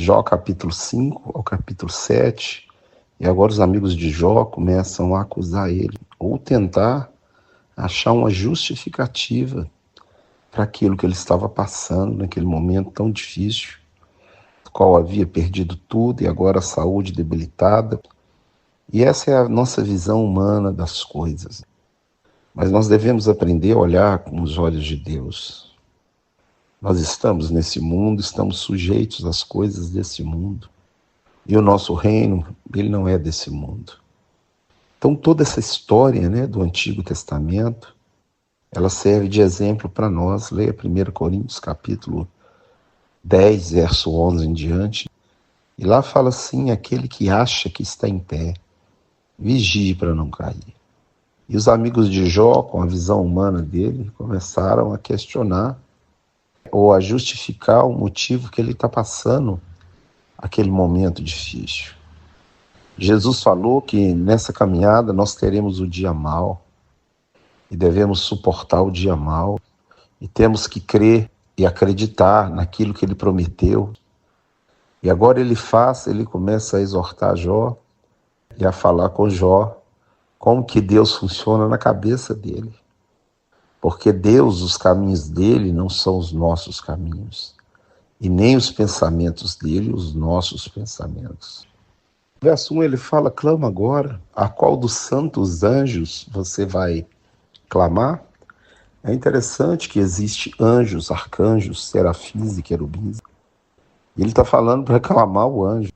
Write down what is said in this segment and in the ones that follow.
Jó capítulo 5 ao capítulo 7, e agora os amigos de Jó começam a acusar ele, ou tentar achar uma justificativa para aquilo que ele estava passando naquele momento tão difícil, no qual havia perdido tudo e agora a saúde debilitada. E essa é a nossa visão humana das coisas. Mas nós devemos aprender a olhar com os olhos de Deus. Nós estamos nesse mundo, estamos sujeitos às coisas desse mundo. E o nosso reino, ele não é desse mundo. Então toda essa história, do Antigo Testamento, ela serve de exemplo para nós. Leia 1 Coríntios capítulo 10, verso 11 em diante. E lá fala assim: aquele que acha que está em pé, vigie para não cair. E os amigos de Jó, com a visão humana dele, começaram a questionar ou a justificar o motivo que ele está passando aquele momento difícil. Jesus falou que nessa caminhada nós teremos o dia mau e devemos suportar o dia mau e temos que crer e acreditar naquilo que ele prometeu. E agora ele começa a exortar Jó e a falar com Jó como que Deus funciona na cabeça dele. Porque Deus, os caminhos dele não são os nossos caminhos, e nem os pensamentos dele, os nossos pensamentos. Verso 1 ele fala: clama agora, a qual dos santos anjos você vai clamar? É interessante que existe anjos, arcanjos, serafins e querubins. E ele está falando para clamar o anjo.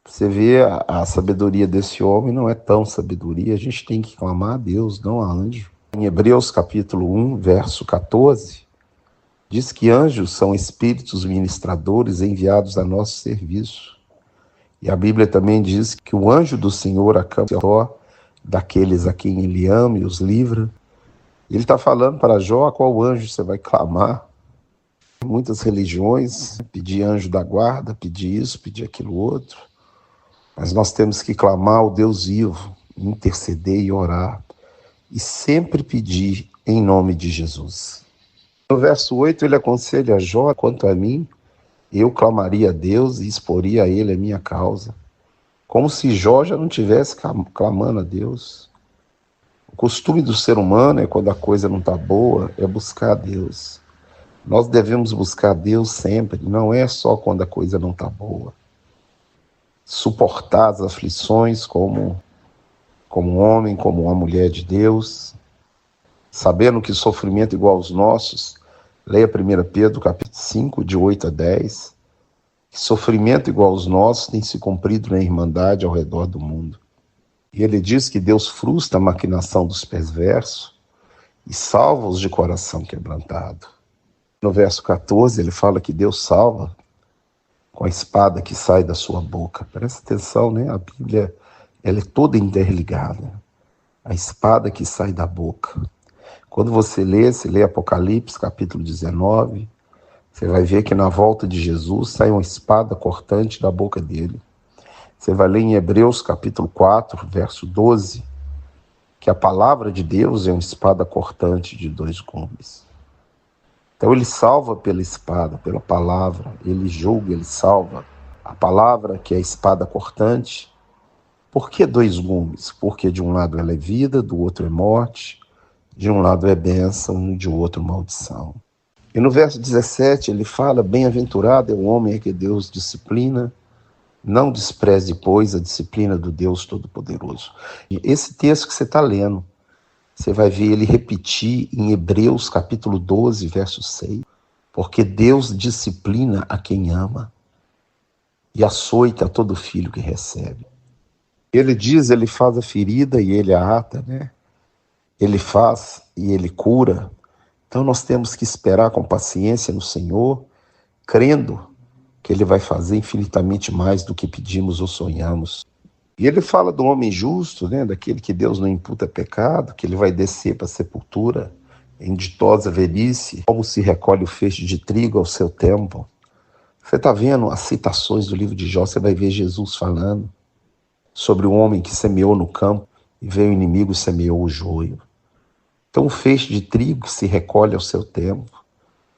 Você vê a sabedoria desse homem não é tão sabedoria, a gente tem que clamar a Deus, não a anjo. Em Hebreus capítulo 1, verso 14, diz que anjos são espíritos ministradores enviados a nosso serviço. E a Bíblia também diz que o anjo do Senhor acampa ao redor daqueles a quem ele ama e os livra. Ele está falando para Jó a qual anjo você vai clamar. Muitas religiões, pedir anjo da guarda, pedir isso, pedir aquilo outro. Mas nós temos que clamar ao Deus vivo, interceder e orar. E sempre pedir em nome de Jesus. No verso 8 ele aconselha a Jó: quanto a mim, eu clamaria a Deus e exporia a ele a minha causa. Como se Jó já não estivesse clamando a Deus. O costume do ser humano quando a coisa não está boa, é buscar a Deus. Nós devemos buscar a Deus sempre, não é só quando a coisa não está boa. Suportar as aflições como um homem, como uma mulher de Deus, sabendo que sofrimento igual aos nossos, leia 1 Pedro capítulo 5, de 8 a 10, que sofrimento igual aos nossos tem se cumprido na irmandade ao redor do mundo. E ele diz que Deus frustra a maquinação dos perversos e salva-os de coração quebrantado. No verso 14 ele fala que Deus salva com a espada que sai da sua boca. Presta atenção, a Bíblia ela é toda interligada. A espada que sai da boca. Quando você lê Apocalipse capítulo 19, você vai ver que na volta de Jesus sai uma espada cortante da boca dele. Você vai ler em Hebreus capítulo 4, verso 12, que a palavra de Deus é uma espada cortante de 2 gumes. Então ele salva pela espada, pela palavra, ele julga, ele salva. A palavra, que é a espada cortante. Por que 2 gumes? Porque de um lado ela é vida, do outro é morte, de um lado é bênção, de outro maldição. E no verso 17 ele fala: bem-aventurado é o homem que Deus disciplina, não despreze, pois, a disciplina do Deus Todo-Poderoso. E esse texto que você está lendo, você vai ver ele repetir em Hebreus capítulo 12, verso 6. Porque Deus disciplina a quem ama e açoita todo filho que recebe. Ele diz, ele faz a ferida e ele a ata, Ele faz e ele cura. Então nós temos que esperar com paciência no Senhor, crendo que ele vai fazer infinitamente mais do que pedimos ou sonhamos. E ele fala do homem justo, daquele que Deus não imputa pecado, que ele vai descer para a sepultura em ditosa velhice, como se recolhe o feixe de trigo ao seu tempo. Você está vendo as citações do livro de Jó, você vai ver Jesus falando sobre o homem que semeou no campo e veio o inimigo e semeou o joio. Então o feixe de trigo que se recolhe ao seu tempo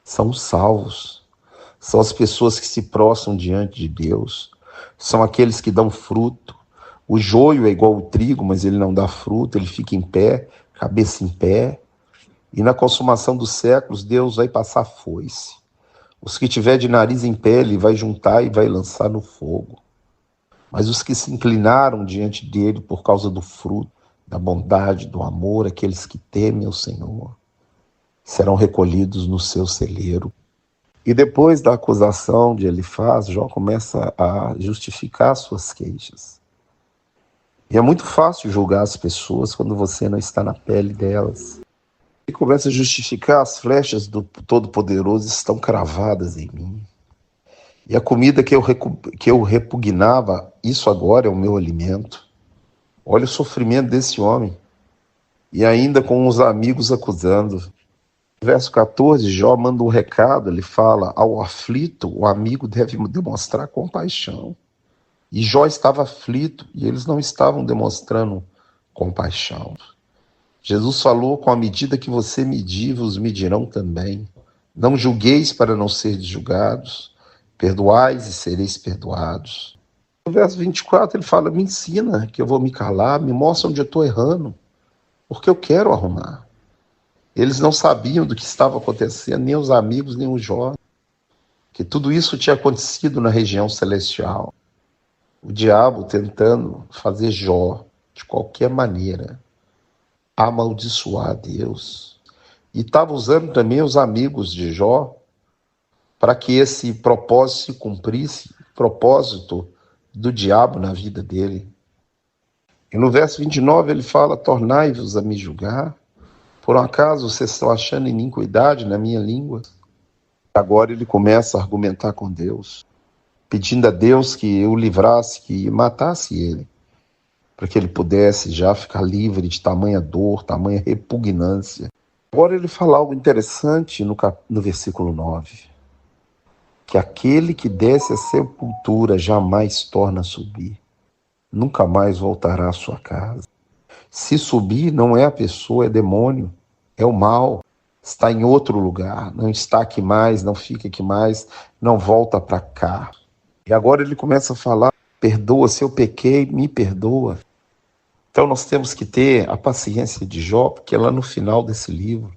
são os salvos. São as pessoas que se prostram diante de Deus. São aqueles que dão fruto. O joio é igual ao trigo, mas ele não dá fruto, ele fica em pé, cabeça em pé. E na consumação dos séculos, Deus vai passar a foice. Os que tiver de nariz em pé, ele vai juntar e vai lançar no fogo. Mas os que se inclinaram diante dele por causa do fruto, da bondade, do amor, aqueles que temem o Senhor, serão recolhidos no seu celeiro. E depois da acusação de Elifaz, Jó começa a justificar suas queixas. E é muito fácil julgar as pessoas quando você não está na pele delas. E começa a justificar: as flechas do Todo-Poderoso estão cravadas em mim. E a comida que eu repugnava, isso agora é o meu alimento. Olha o sofrimento desse homem. E ainda com os amigos acusando. Verso 14, Jó manda um recado, ele fala: ao aflito, o amigo deve demonstrar compaixão. E Jó estava aflito e eles não estavam demonstrando compaixão. Jesus falou: com a medida que você medir, vos medirão também. Não julgueis para não seres julgados. Perdoais e sereis perdoados. No verso 24 ele fala: me ensina que eu vou me calar, me mostra onde eu estou errando, porque eu quero arrumar. Eles não sabiam do que estava acontecendo, nem os amigos, nem o Jó, que tudo isso tinha acontecido na região celestial. O diabo tentando fazer Jó, de qualquer maneira, amaldiçoar a Deus. E estava usando também os amigos de Jó para que esse propósito se cumprisse, propósito do diabo na vida dele. E no verso 29 ele fala: tornai-vos a me julgar. Por um acaso vocês estão achando iniquidade na minha língua? Agora ele começa a argumentar com Deus, pedindo a Deus que o livrasse, que matasse ele, para que ele pudesse já ficar livre de tamanha dor, tamanha repugnância. Agora ele fala algo interessante no versículo 9. Que aquele que desce à sepultura jamais torna a subir, nunca mais voltará à sua casa. Se subir, não é a pessoa, é demônio, é o mal, está em outro lugar, não está aqui mais, não fica aqui mais, não volta para cá. E agora ele começa a falar: perdoa, se eu pequei, me perdoa. Então nós temos que ter a paciência de Jó, porque lá no final desse livro,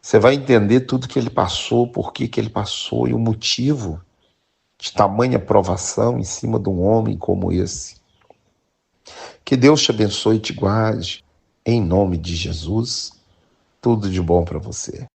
você vai entender tudo que ele passou, por que ele passou e o motivo de tamanha provação em cima de um homem como esse. Que Deus te abençoe e te guarde. Em nome de Jesus, tudo de bom para você.